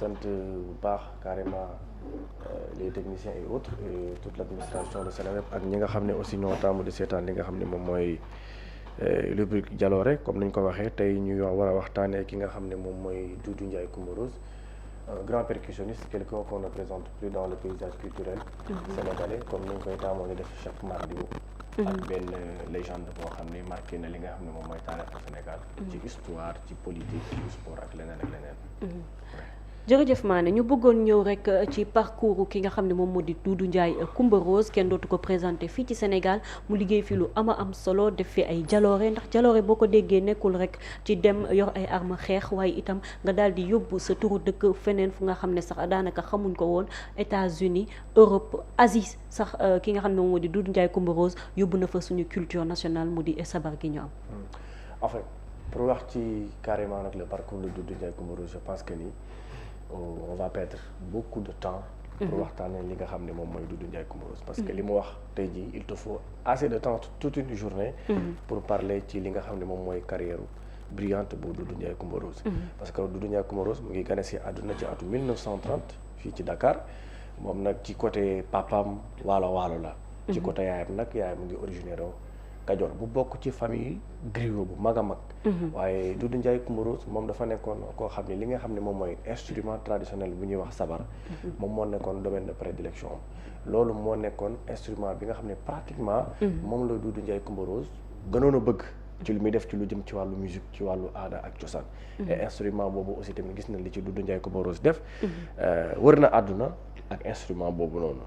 sant bu baax carrément les techniciens et autres et toute l'administration de Seneweb ak ñi nga xam ne aussi ñoo taamu di seetaan li nga xam ne moom mooy rubrique Jalooré comme ni ñu ko waxee tey ñu war a waxtaanee ki nga xam ne moom mooy Doudou Ndiaye Coumba Rose un grand percussionniste quelqu'un qu'on ne présente plus dans le paysage culturel sénégalais comme ni ñu koy taamoo di def chaque mardi ak benn légende boo xam ne marqué na li nga xam ne moom mooy taarixu Sénégal ci histoire ci politique ci sport ak leneen ak leneen. jërëjëf Mané ñu bëggoon ñëw rek ci parcours ki nga xam ne moom moo di Doudou Ndiaye Coumba Rose kenn dootu ko présenté fii ci Sénégal mu liggéey fi lu am solo def fi ay jaloore ndax jaloore boo ko déggee nekkul rek ci dem yor ay arme xeex waaye itam nga daal di yóbbu sa turu dëkk feneen fu nga xam ne sax daanaka xamuñ ko woon États-Unis Europe Asie sax ki nga xam ne moom moo di Doudou Ndiaye Coumba Rose yóbbu na fa suñu culture nationale mu di sabar gi ñu am. En fait pour wax ci carrément nag le parcours de Doudou Ndiaye Coumba Rose je pense que ni on va perdre beaucoup de temps pour waxtaanee li nga xam ne moom mooy Doudou Ndiaye Coumba Rose parce que li mu wax tey jii il te faut assez de temps toute une journée pour parler ci li nga xam ne moom mooy carrière brillante bu Doudou Ndiaye Coumba Rose parce que Doudou Ndiaye Coumba Rose mu ngi gane si àdduna ci atu 1930 fii ci Dakar moom nag ci côté papam waalo la ci côté yaayam mu ngi originaire Kajoor bu bokk ci famille griot bu mag a mag waaye Doudou Ndiaye Coumba Rose moom dafa nekkoon koo xam ne li nga xam ne moom mooy instrument traditionnel bu ñuy wax sabar moom moo nekkoon domaine de prédilection loolu moo nekkoon instrument bi nga xam ne pratiquement moom la Doudou Ndiaye Coumba Rose gënoon a bëgg ci lu muy def ci lu jëm ci wàllu musique ci wàllu aada ak cosaan et instrument boobu aussi tamit gis na li ci Doudou Ndiaye Coumba Rose def wër na àdduna ak instrument boobu noonu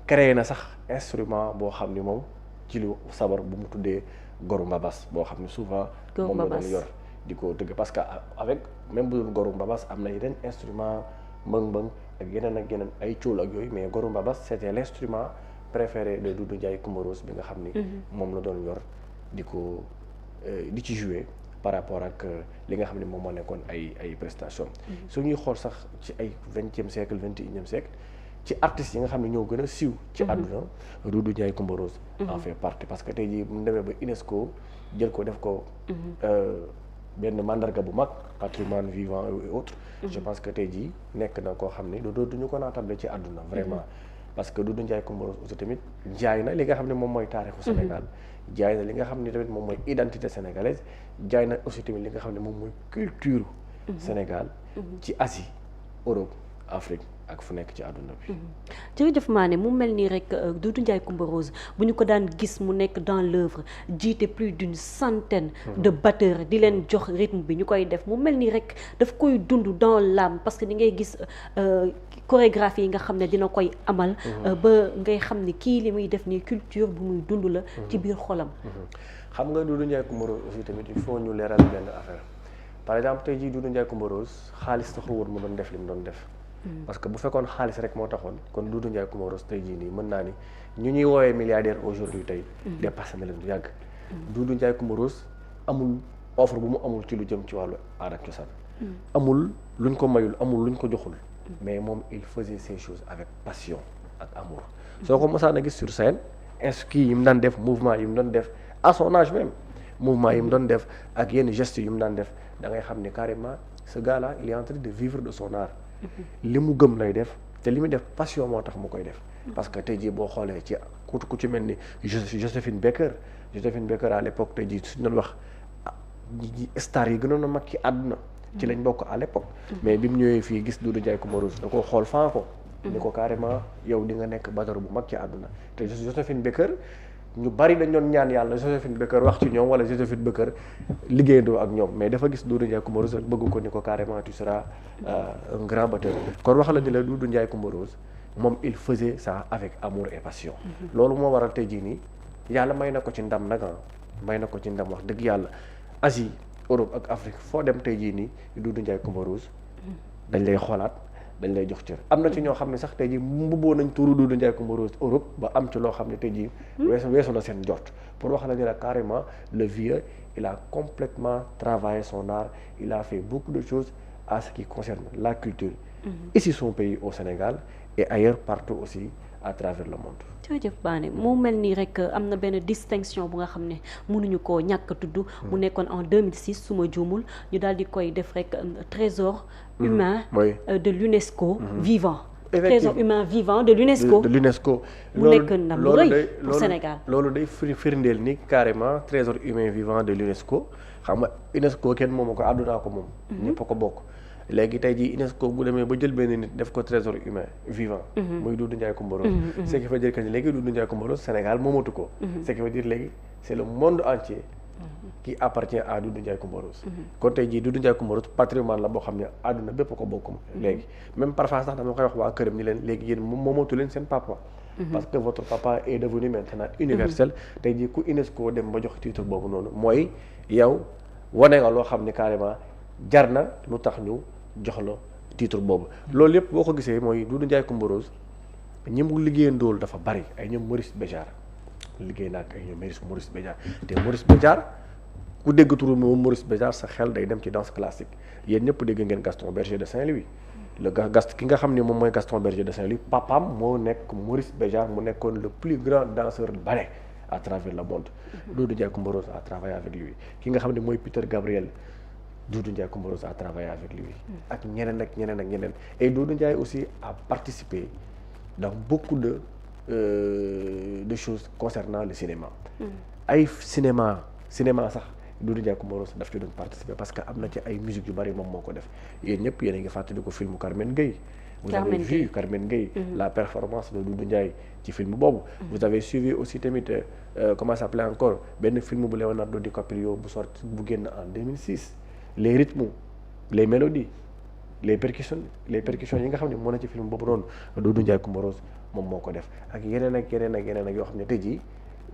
créé na sax instrument boo xam ni moom ci lu sabar bu mu tuddee goru mbabas boo xam ne souvent moom la doon yor di ko tëgg parce que avec même bu doon goru mbabas am na yeneen instrument mbëng-mbëng ak yeneen ay cóol ak yooyu mais goru mbabas c'était l'instrument préféré de Doudou Ndiaye Coumba Rose bi nga xam ni moom la doon yor di ci jouer par rapport ak li nga xam ne moom moo nekkoon ay prestations su ñuy xool sax ci ay 20e siècle 21e siècle ci artistes yi nga xam ne ñoo gën a siiw ci àdduna Doudou Ndiaye Coumba Rose en fait partie parce que tey jii mu demee ba UNESCO jël ko def ko benn mandarga bu mag patrimoine vivant et autres je pense que tey jii nekk na koo xam ne duñu ko naatable ci àdduna vraiment parce que Doudou Ndiaye Coumba Rose aussi tamit jaay na li nga xam ne moom mooy taarixu Sénégal jaay na li nga xam ne tamit moom mooy identité sénégalaise jaay na aussi tamit li nga xam ne moom mooy culture Sénégal ci Asie Europe Afrique ak fu nekk ci àdduna bi. jërëjëf Mané mu mel nii rek Doudou Ndiaye Coumba Rose bu ñu ko daan gis mu nekk dans l'œuvre jiite plus d'une centaine de batteurs di leen jox rythme bi ñu koy def mu mel nii rek daf koy dund dans l'âme parce que di ngay gis chorégraphie yi nga xam ne dina koy amal ba ngay xam ne kii li muy def nii culture bu muy dund la ci biir xolam. xam nga Doudou Ndiaye Coumba Rose aussi tamit il faut ñu leeral benn affaire par exemple tey jii Doudou Ndiaye Coumba Rose xaalis taxul woon mu doon def li mu doon def. parce que bu fekkoon xaalis rek moo taxoon kon Doudou Ndiaye Coumba Rose tey jii nii mën naa ni ñu ñuy woowee milliardaire aujourd'hui tey dépassé na leen du yàgg Doudou Ndiaye Coumba Rose amul offre bu mu amul ci lu jëm ci wàllu aada ak cosaan amul luñ ko mayul amul luñ ko joxul mais moom il faisait ces choses avec passion ak amour soo ko mosaan a gis sur scène kii yi mu daan def mouvement yi mu doon def à son âge même mouvement yi mu doon def ak yenn gestes yi mu daan def da ngay xam ne carrément ce gars là il est en train de vivre de son art li mu gëm lay def te li muy def passion moo tax mu koy def parce que tey jii boo xoolee ci ku ci mel ni Joséphine Baker à l'époque tey jii suñu doon wax star yi gënoon a mag ci àdduna ci lañ bokk à l'époque mais bi mu ñëwee fii gis Doudou Ndiaye Coumba Rose da ko xool fan ko ni ko carrément yow di nga nekk batteur bu mag ci àdduna te Joséphine Baker ñu bari dañ doon ñaan yàlla Joséphine Baker wax ci ñoom wala Joséphine Baker liggéeyandoo ak ñoom mais dafa gis Doudou Ndiaye Coumba Rose rek bëgg ko ni ko carrément tu seras un grand batteur kon wax la ni la Doudou Ndiaye Coumba Rose moom il faisait ça avec amour et passion loolu moo waral tey jii nii yàlla may na ko ci ndam nag may na ko ci ndam wax dëgg yàlla Asie Europe ak Afrique foo dem tey jii nii Doudou Ndiaye Coumba Rose dañ lay xoolaat dañ lay jox cër am na ci ñoo xam ne sax tey jii mbubboo nañ turu Doudou Ndiaye Coumba Rose Europe ba am ci loo xam ne tey jii weesu na seen jot pour wax la ni la carrément le vieux il a complètement travaillé son art il a fait beaucoup de choses à ce qui concerne la culture ici son pays au Sénégal et ailleurs partout aussi à travers le monde. jërëjëf Mané mu mel ni rek am na benn distinction bu nga xam ne mënuñu koo ñàkk tudd. mu nekkoon en 2006 su ma juumul ñu daal di koy def rek trésor humain de l'UNESCO vivant. trésor humain vivant de l'UNESCO. de l'UNESCO. mu nekk ndam lu rëy pour Sénégal. loolu day firndeel ni carrément trésor humain vivant de l'UNESCO xam nga UNESCO kenn moomu ko àddunaa ko moom. ñëpp a ko bokk. léegi tey jii UNESCO bu demee ba jël benn nit def ko trésor humain vivant. muy Doudou Ndiaye Coumba Rose. ce qui veut dire que ni léegi Doudou Ndiaye Coumba Rose Sénégal moomatu ko. ce qui veut dire léegi c'est le monde entier. qui appartient à Doudou Ndiaye Coumba Rose. kon tey jii Doudou Ndiaye Coumba Rose patrimoine la boo xam ne àdduna bépp ko bokk léegi même parfois sax dama koy wax waa këram ni leen léegi yéen moomatu leen seen papa. parce que votre papa est devenu maintenant universel. tey jii ku UNESCO dem ba jox titre boobu noonu mooy yow wane nga loo xam ne carrément jar na lu tax ñu jox la titre boobu. loolu yëpp boo ko gisee mooy Doudou Ndiaye Coumba Rose ñi mu liggéeyandool dafa bari ay ñoom Maurice Béjart liggéey naa ak ay ñoom Maurice Béjart te Maurice Béjart ku dégg turu moom Maurice Béjart sa xel day dem ci danse classique yéen ñëpp dégg ngeen Gaston Berger de Saint-Louis. ki nga xam ne moom mooy Gaston Berger de Saint-Louis papaam moo nekk Maurice Béjart mu nekkoon le plus grand danseur ballet à travers le monde. Doudou Ndiaye Coumba Rose a travaillé avec lui ki nga xam ne mooy Peter Gabriel Doudou Ndiaye Coumba Rose a travaillé avec lui. ak ñeneen ak ñeneen ak ñeneen et Doudou Ndiaye aussi a participé dans beaucoup de choses concernant le cinéma. ay cinéma sax Doudou Ndiaye Coumba Rose daf ci doon participer parce que am na ci ay musique yu bari moom moo ko def yéen ñëpp yéen a ngi fàttali ko film Carmen Gueye. vous avez vu Carmen Gueye. la performance de Doudou Ndiaye ci film boobu. vous avez suivi aussi tamit comment ça s'appelait encore benn film bu Leonardo DiCaprio bu sorti bu génn en 2006 les rythmes les mélodies les percussions yi nga xam ne moo na ci film boobu noonu Doudou Ndiaye Coumba Rose moom moo ko def ak yeneen ak yeneen ak yeneen ak yoo xam ne tey jii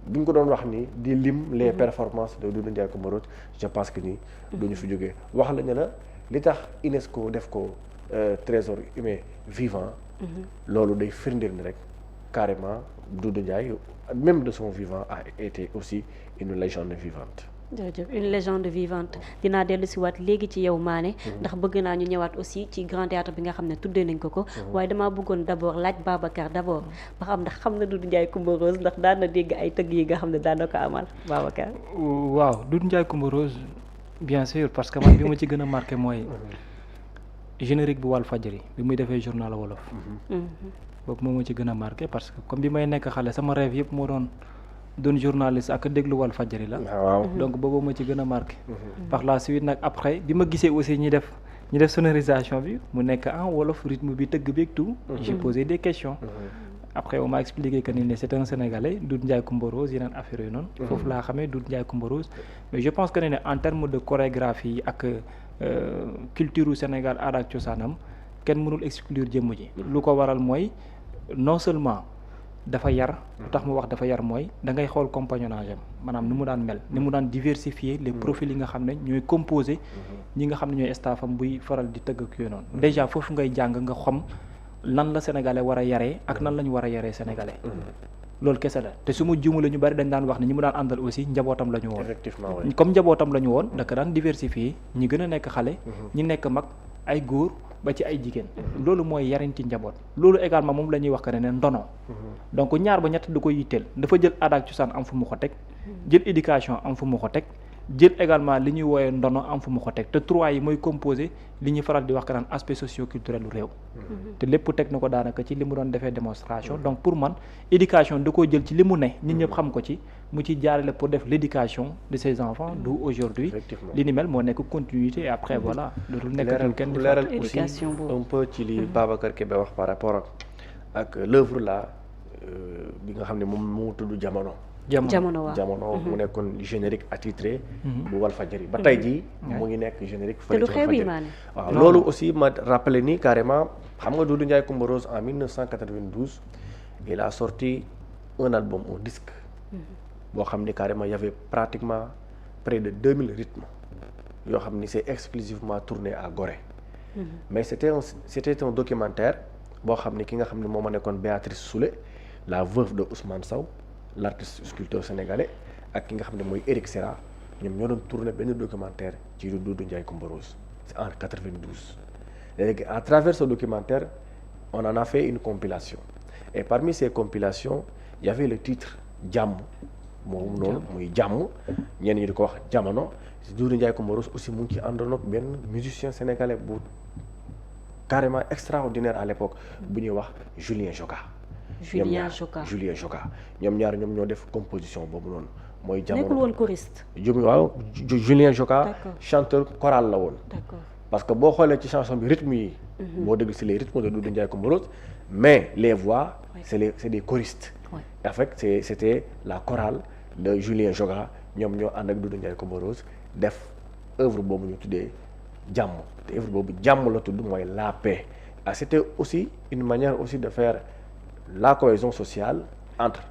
bu ñu ko doon wax ni di lim les performances de Doudou Ndiaye Coumba Rose je pense que ni duñu fi jógee wax la ne la li tax UNESCO def ko trésor humain vivant. loolu day firndeel ni rek carrément Doudou Ndiaye même de son vivant a été aussi une légende vivante. jërëjëf une légende vivante dinaa dellu si waat léegi ci yow Mané ndax bëgg naa ñu ñëwaat aussi ci grand théâtre bi nga xam ne tuddee nañ ko waaye damaa bëggoon d'abord laaj Babacar d'abord ba xam ndax xam na Doudou Ndiaye Coumba Rose ndax daan na dégg ay tëgg yi nga xam ne daan na ko amal Babacar. waaw Doudou Ndiaye Coumba Rose bien sûr parce que man bi ma ci gën a marqué mooy générique bu Walfadjri bi muy defee journal wolof. boobu moom moo ci gën a marqué parce que comme bi may nekk xale sama rêve yëpp moo doon journaliste ak déglu Walfadjri la. donc boobu ma ci gën a marqué. par la suite nag après bi ma gisee aussi ñi def sonorisation bi mu nekk en wolof rythme bi tëgg bi ak tout. j'ai posé des questions. après on m'a expliqué que ni c'est un Sénégalais Doudou Ndiaye Coumba Rose yeneen affaire yooyu noonu. foofu laa xamee Doudou Ndiaye Coumba Rose mais je pense que ne en terme de chorégraphie ak culture Sénégal aada ak cosaanam kenn mënul exclure jëmm ji. lu ko waral mooy non seulement. dafa yar lu tax mu wax dafa yar mooy da ngay xool compagnonnage am maanaam ni mu daan mel ni mu daan diversifier les profils yi nga xam ne ñooy composé ñi nga xam ne ñooy staff am buy faral di tëgg ak yooyu noonu déjà foofu ngay jàng nga xam lan la sénégalais war a yaree ak nan la ñu war a yaree sénégalais loolu kese la te su ma juumale ñu bari dañ daan wax ne ñi mu daan àndal aussi njabootam la ñu woon effectivement comme njabootam la ñu woon daka daan diversifier ñi gën a nekk xale ñi nekk mag ay góor ba ci ay jigéen loolu mooy yarinti njaboot loolu également moom la ñuy wax que ne ndono donc ñaar ba ñett du ko yitteel dafa jël aada ak cosaan am fu mu ko teg jël éducation am fu mu ko teg jël également li ñuy wooyee ndono am fu mu ko teg te trois yi mooy composé li ñuy faral di wax que naan aspect socio-culturel lu réew te lépp teg na ko daanaka ci li mu doon defee démonstration donc pour man éducation da koo jël ci li mu ne nit ñëpp xam ko ci mu ci jaarale pour def l'éducation de ses enfants d'où aujourd'hui li ni mel moo nekk continuité et après voilà dootul nekkatul kenn di leeral aussi un peu ci li Babacar Kébé wax par rapport ak l'œuvre là bi nga xam ne moom moo tudd jamono mu nekkoon générique attitré bu Walfadjri ba tey jii mu ngi nekk générique fële ci Walfadjri waaw loolu aussi ma rappelé ni carrément xam nga Doudou Ndiaye Coumba Rose en 1992 il a sorti un album un disque boo xam ni carrément y avait pratiquement près de 2000 rythmes yoo xam ni c'est exclusivement tourné à Gorée mais c'était un documentaire boo xam ni ki nga xam ne moo ma nekkoon Béatrice Soulé la veuve de Ousmane Sow l'artiste sculpteur sénégalais ak ki nga xam ne mooy Éric Serra ñoom ñoo doon tourné benn documentaire ci Doudou Ndiaye Coumba Rose c'est en 92 léegi à travers ce documentaire on en a fait une compilation et parmi ces compilations il y avait le titre Jàmm moom noonu muy jàmm ñenn ñi di ko wax jamono. Doudou Ndiaye Coumba Rose aussi mu ngi ci àndoon ak benn musicien sénégalais bu carrément extraordinaire à l'époque bu ñuy wax Julien Joga. Julien Joga ñoom ñaar ñoom ñoo def composition boobu noonu mooy jamono nekkul woon choriste. waaw Julien Joga chanteur choral la woon. D'accord. parce que boo xoolee ci chanson bi rythme yi. boo dégg ci les rythmes de Doudou Ndiaye Coumba Rose mais les voix c'est des choristes. En fait c'était la chorale de Julien Joga ñoom ñoo ànd ak Doudou Ndiaye Coumba Rose def œuvre boobu ñu tuddee jàmm te œuvre boobu jàmm la tudd mooy la paix. C'était aussi une manière aussi de faire la cohésion sociale entre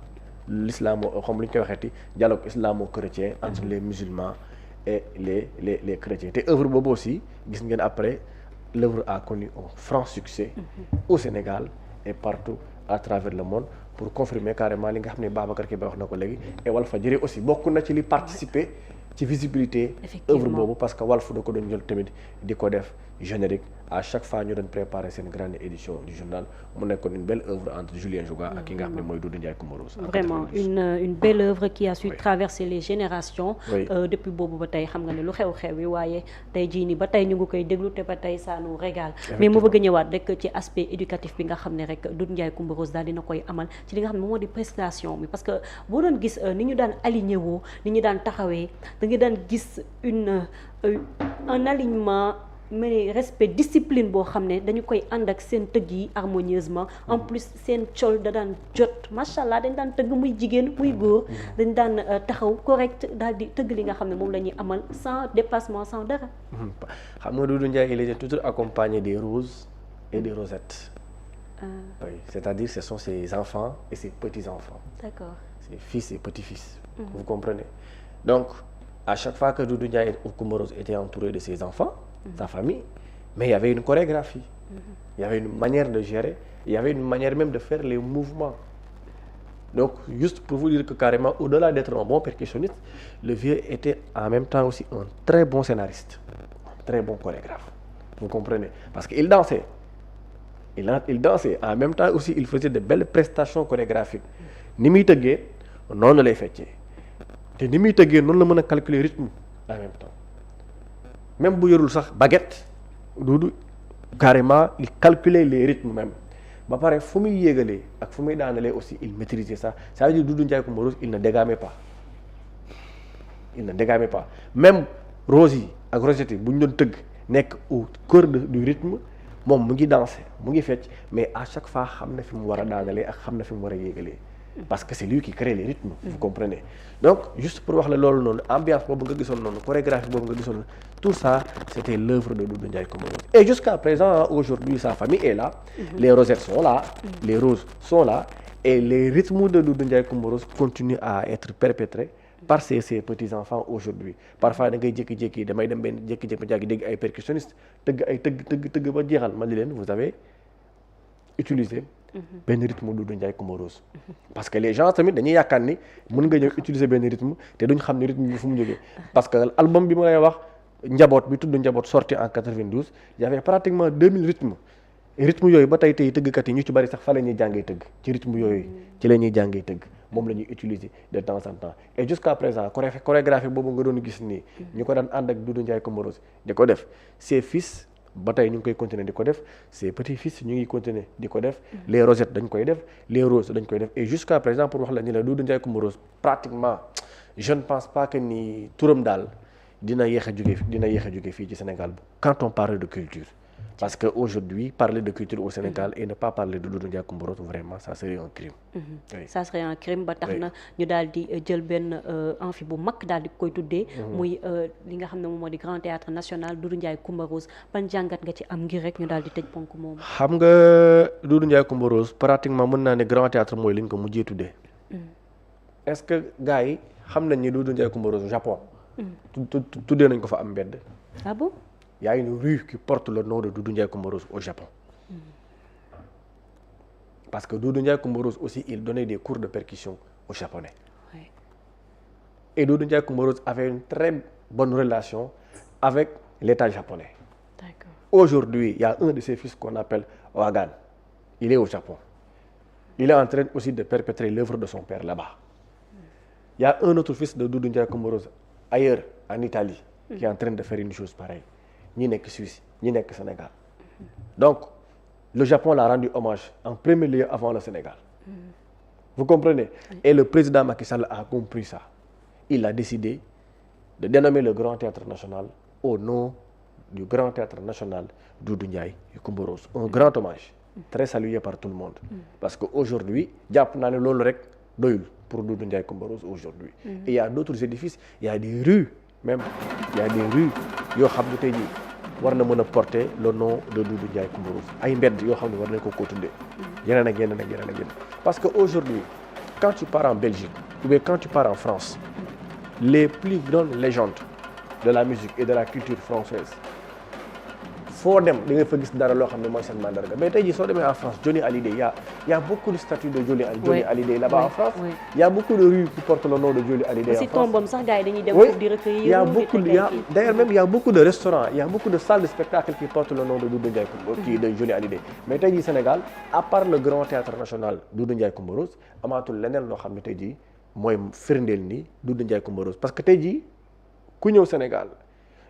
l'islamo comme li ñu koy waxeeti dialogue islamo-chrétien entre les musulmans et les chrétiens te œuvre boobu aussi gis ngeen après l'œuvre a connu un franc succès au Sénégal et partout à travers le monde pour confirmer carrément li nga xam ne Babacar Kébé wax na ko léegi et Walfadjri aussi bokk na ci li participer ci visibilité œuvre boobu parce que Walf da ko doon jël tamit di ko def générique à chaque fois ñu doon préparer seen grande édition du journal mu nekkoon une belle œuvre entre Julien Joga ak ki nga xam ne mooy Doudou Ndiaye Coumba Rose. Vraiment une belle œuvre qui a su traverser les générations. Depuis boobu ba tey xam nga ne lu xew-xew yi waaye tey jii nii ba tey ñu ngi koy déglu te ba tey ça nous régale. Mais mu bëgg a ñëwaat rek ci aspect éducatif bi nga xam ne rek Doudou Ndiaye Coumba Rose daal dina koy amal ci li nga xam ne moom moo di prestation bi parce que boo doon gis ni ñu daan aligné woo ni ñu daan taxawee da nga daan gis un alignement. mais respect discipline boo xam ne dañu koy ànd ak seen tëgg yi harmonieusement en plus seen col da daan jot macha allah dañ daan tëgg muy jigéen muy góor dañ daan taxaw correct daal di tëgg li nga xam ne moom la ñuy amal sans dépassement sans dara. xam nga Doudou Ndiaye il était toujours accompagné des roses et des rosettes. Oui, c'est-à-dire ce sont ses enfants et ses petits-enfants. D'accord. Ses fils et petits-fils. Vous comprenez? Donc à chaque fois que Doudou Ndiaye Coumba Rose était entouré de ses enfants. Sa famille, mais il y avait une chorégraphie, il y avait une manière de gérer, il y avait une manière même de faire les mouvements. Donc, juste pour vous dire que carrément, au-delà d'être un bon percussionniste, le vieux était en même temps aussi un très bon scénariste, un très bon chorégraphe. Vous comprenez? Parce qu'il dansait. Il dansait. En même temps aussi, il faisait de belles prestations chorégraphiques. Ni muy tëggee noonu lay feccee te ni muy tëggee noonu la mën a calculer rythme en même temps. Même bu yorul sax baguette Doudou carrément il calculait les rythmes même ba pare fu muy yéegalee ak fu muy daanalee aussi il maîtrisait ça veut dire Doudou Ndiaye Coumba Rose il ne dégamait pas même rose yi ak rosette yi bu ñu doon tëgg nekk au cœur du rythme moom mu ngi danser mu ngi fecc mais à chaque fois xam na fi mu war a daanalee ak xam na fi mu war a yéegalee parce que c'est lui qui crée les rythmes vous comprenez donc juste pour wax la loolu noonu ambiance boobu nga gisoon noonu chorégraphie boobu nga gisoon tout ça c'était l'œuvre de Doudou Ndiaye Coumba Rose et jusqu'à présent aujourd'hui sa famille est là les rosettes sont là les roses sont là et les rythmes de Doudou Ndiaye Coumba Rose continuent à être perpétrés par ses petits-enfants aujourd'hui parfois da ngay jékki-jékki damay dem benn jékki-jékki ba jàggi dégg ay percussionnistes tëgg ba jeexal ma li leen vous avez utilisé benn rythme Doudou Ndiaye Coumba Rose parce que les gens tamit dañuy yaakaar ni mën nga ñëw utiliser benn rythme te duñ xam ne rythme bi fu mu jógee parce que album bi ma lay wax njaboot bi tudd njaboot sorti en 92 y avait pratiquement 2000 rythmes rythme yooyu ba tey tëggkat yi ñu ci bari sax fa la ñuy jàngee tëgg ci rythme yooyu ci la ñuy jàngee tëgg moom la ñuy utiliser de temps en temps et jusqu'à présent chorégraphie boobu nga doon gis nii ñu ko daan ànd ak Doudou Ndiaye Coumba Rose di ko def ses fils ba tey ñu ngi koy continuer di ko def ses petits-fils ñu ngi continuer di ko def les rosettes dañ koy def les roses dañ koy def et jusqu'à présent pour wax la ni la Doudou Ndiaye Coumba Rose pratiquement je ne pense pas que ni turam daal dina yéex a jóge fii ci Sénégal quand on parle de culture parce que aujourd'hui parler de culture au Sénégal et ne pas parler de Doudou Ndiaye Coumba Rose vraiment ça serait un crime. Ça serait un crime ba tax na ñu daal di jël benn amphi bu mag daal di koy tuddee. muy li nga xam ne moom moo di Grand Théâtre National Doudou Ndiaye Coumba Rose ban jàngat nga ci am ngir rek ñu daal di tëj ponk moom. xam nga Doudou Ndiaye Coumba Rose pratiquement mën naa ne Grand Théâtre mooy li ñu ko mujjee tuddee. est-ce que gars yi xam nañ ni Doudou Ndiaye Coumba Rose Japon. tuddee nañ ko fa am mbedd. Ah bon? Il y a une rue qui porte le nom de Doudou Ndiaye Coumba Rose au Japon. Parce que Doudou Ndiaye Coumba Rose aussi, il donnait des cours de percussion aux Japonais. Oui. Et Doudou Ndiaye Coumba Rose avait une très bonne relation avec l'État japonais. D'accord. Aujourd'hui, il y a un de ses fils qu'on appelle Wagan. Il est au Japon. il est en train aussi de perpétrer l'œuvre de son père là-bas. Il y a un autre fils de Doudou Ndiaye Coumba Rose ailleurs en Italie qui est en train de faire une chose pareille. ñi nekk Suisse ñi nekk Sénégal. Donc le Japon l'a rendu hommage en premier lieu avant le Sénégal. Vous comprenez? Et le président Macky Sall a compris ça. Il a décidé de dénommer le Grand Théâtre National au nom du Grand Théâtre National Doudou Ndiaye Coumba Rose. Un grand hommage, très salué par tout le monde. Parce qu'aujourd'hui, jàpp naa ne loolu rek doyul pour Doudou Ndiaye Coumba Rose aujourd'hui. Et il y a d'autres édifices, il y a des rues même, il y a des rues yoo xam ne tey jii war na mën a porter le nom de Doudou Ndiaye Coumba Rose. Ay mbedd yoo xam ne war nañ ko tuddee. Yeneen ak yeneen ak yeneen ak yeneen. Parce que aujourd'hui, quand tu pars en Belgique ou bien quand tu pars en France, les plus grandes légendes de la musique et de la culture française foo dem di nga fa gis dara loo xam ne mooy seen mandarga. Mais tey jii soo demee en France, Johnny Hallyday, il y a beaucoup de statues de Johnny Hallyday là-bas en France. Il y a beaucoup de rues qui portent le nom de Johnny Hallyday en France. Si tombom sax gars yi dañuy dem pour di recueillir. D'ailleurs même il y a beaucoup de restaurants, il y a beaucoup de salles de spectacle qui portent le nom de Doudou Ndiaye Coumba Rose, de Johnny Hallyday. Mais tey jii Sénégal, à part le Grand Théâtre National Doudou Ndiaye Coumba Rose, amaatul leneen loo xam ne tey jii mooy firndeel ni Doudou Ndiaye Coumba Rose. Parce que tey jii ku ñëw Sénégal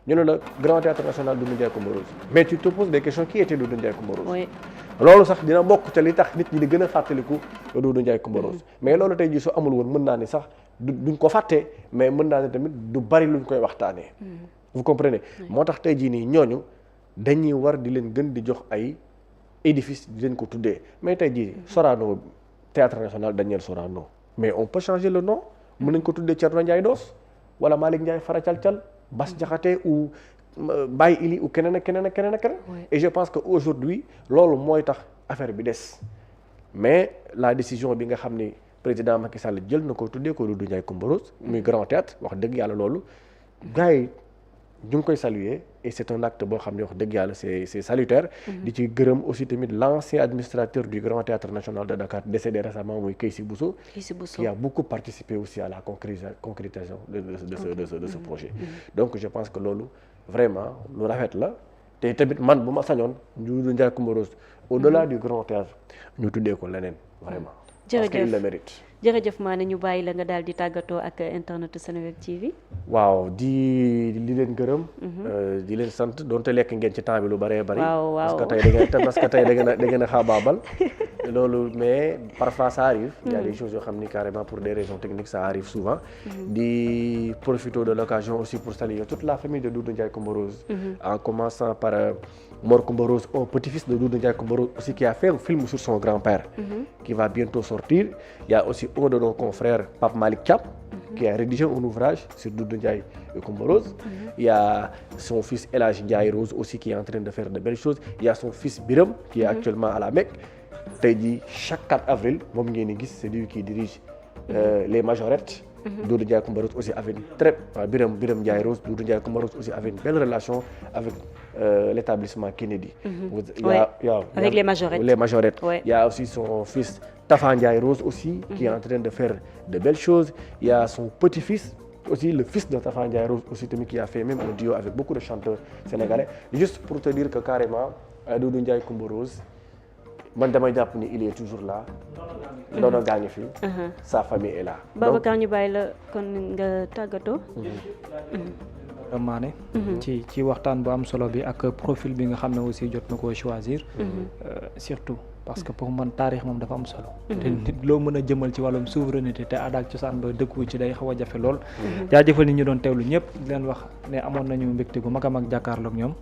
ñu ne la Grand Théâtre National Doudou Ndiaye Coumba Rose, mais tu te poses des questions, qui était Doudou Ndiaye Coumba Rose? loolu sax dina bokk te li tax nit ñi di gën a fàttaliku Doudou Ndiaye Coumba Rose. Mais loolu tey jii soo amul woon mën naa ni sax duñ ko fàtte, mais mën naa ne tamit du bari luñ koy waxtaanee. Vous comprenez? moo tax tey jii nii ñooñu dañuy war di leen gën di jox ay édifice di leen ko tuddee. Mais tey jii Sorano Théâtre National Daniel Sorano, mais on peut changer le nom. mën nañ ko tuddee Thierno Ndiaye Doss wala Malick Ndiaye Fara Calcal, Bass Diakhaté ou Baye Ili ou keneen ak keneen ak keneen ak keneen. Et je pense que aujourd'hui loolu mooy tax affaire bi des. Mais la décision bi nga xam ni président Macky Sall jël na ko tuddee ko Doudou Ndiaye Coumba Rose muy Grand Théâtre, wax dëgg yàlla loolu gars yi ñu ngi koy saluer et c'est un acte boo xam ne wax dëgg yàlla c'est salutaire. di ci gërëm aussi tamit l'ancien administrateur du Grand Théâtre National de Dakar décédé récemment muy Keïsi Bousso, qui a beaucoup participé aussi à la concrétisation de ce projet. Donc je pense que loolu vraiment lu rafet la te tamit man bu ma sañoon Doudou Ndiaye Coumba Rose au-delà du Grand Théâtre ñu tuddee ko leneen vraiment. Parce qu'il le mérite. jërëjëf Mané, ñu bàyyi la nga daal di tàggatoo ak internet Seneweb TV. waaw di leen gërëm. di leen sant donte lekk ngeen ci temps bi lu bëree bëri. parce que tey da ngeen a xaabaabal. loolu mais parfois ça arrive. Il y a des choses yoo xam ni carrément pour des raisons techniques ça arrive souvent. di profiter de l'occasion aussi pour saluer toute la famille de Doudou Ndiaye Coumba Rose. En commençant par Mor Coumba Rose, un petit-fils de Doudou Ndiaye Coumba Rose aussi qui a fait un film sur son grand-père. Qui va bientôt sortir. Il y a aussi un de nos confrères, Pape Malick Thiam, qui a rédigé un ouvrage sur Doudou Ndiaye Coumba Rose. Il y a son fils El Hadji Ndiaye Rose aussi qui est en train de faire de belles choses. Il y a son fils Biram qui est actuellement à la Mecque. Tey jii chaque 4 avril moom ngeen di gis c'est lui qui dirige les majorettes. Doudou Ndiaye Coumba Rose aussi avait Biram Ndiaye Rose, Doudou Ndiaye Coumba Rose aussi avait une belle relation avec l'établissement Kennedy. Avec les majorettes. Il y a aussi son fils Tafa Ndiaye Rose aussi qui est en train de faire de belles choses. Il y a son petit-fils aussi, le fils de Tafa Ndiaye Rose aussi qui a fait même un duo avec beaucoup de chanteurs sénégalais. Juste pour te dire que carrément Doudou Ndiaye Coumba Rose man damay jàpp ni il est toujours là. ndono gaa ngi fi. Sa famille est là. Babacar ñu bàyyi la kon nga tàggatoo. Mané ci waxtaan bu am solo bi ak profil bi nga xam ne aussi jot na koo choisir. Surtout parce que pour man taarix moom dafa am solo. te nit loo mën a jëmal ci wàllum souveraineté te aada ak cosaan ba dëkku ci day xaw a jafe lool. jaajëfal nit ñu doon teewlu ñëpp di leen wax ne amoon nañu mbégte gu mag a mag jàkkaarloog ñoom.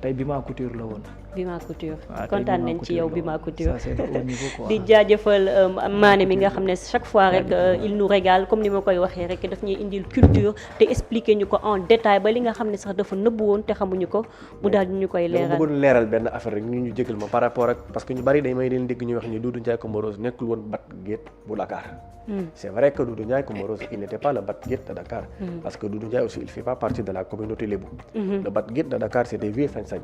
tey Bima Couture la woon. Bima Couture kontaan nañ ci yow Bima Couture. Ça c'est au niveau quoi. di jaajëfal Mané mi nga xam ne chaque fois rek il nous régale comme ni ma koy waxee rek daf ñuy indil culture te expliquer ñu ko en détail ba li nga xam ne sax dafa nëbbu woon te xamuñu ko mu daal di ñu koy leeral. dama bëggoon leeral benn affaire rek ñu jégal ma par rapport ak parce que ñu bari day may leen dégg ñu wax ni Doudou Ndiaye Coumba Rose nekkul woon bat gate bu Dakar. C'est vrai que Doudou Ndiaye Coumba Rose il n'était pas le Bat-Guet de Dakar. Parce que Doudou Ndiaye aussi il fait pas partie de la communauté Lébou. Le Bat-Guet de Dakar c'était Vieux Sagne,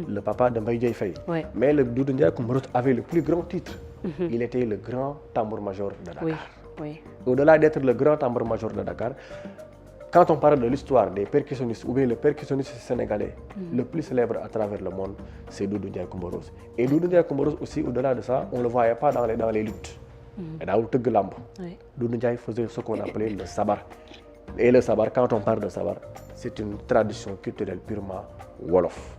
le papa de Mbaye Dieye Faye. Mais le Doudou Ndiaye Coumba Rose avait le plus grand titre. Il était le grand tambour-major de Dakar. Au-delà d'être le grand tambour-major de Dakar, quand on parle de l'histoire des percussionnistes ou bien le percussionniste sénégalais le plus célèbre à travers le monde, c'est Doudou Ndiaye Coumba Rose. Et Doudou Ndiaye Coumba Rose aussi, au-delà de ça, on le voyait pas dans les luttes. Et daawul tëgg làmb. Doudou Ndiaye faisait ce qu'on appelait le sabar. Et le sabar, quand on parle de sabar, c'est une tradition culturelle purement wolof.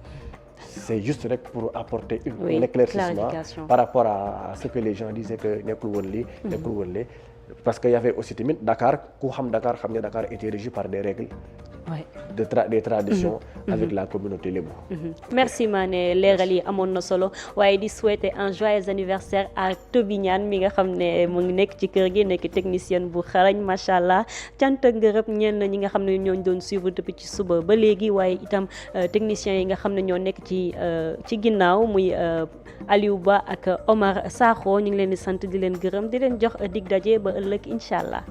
C'est juste pour apporter un éclaircissement par rapport à ce que les gens disaient que nekkul woon lii, nekkul woon lee. Parce qu'il y avait aussi Dakar, Dakar était régi par des règles, des traditions avec la communauté lébou. Merci Mané, leeral yi amoon na solo waaye di souhaiter un joyeux anniversaire à Toby Niane mi nga xam ne mu ngi nekk ci kër gi nekk technicien bu xarañ macha allah cant ak ngërëm ñenn ñi nga xam ne ñooñu doon suivre depuis ci suba ba léegi waaye itam techniciens yi nga xam ne ñoo nekk ci ginnaaw muy Aliou Ba ak Omar Sakho ñu ngi leen di sant di leen gërëm di leen jox dig daje ba ëllëg incha allah.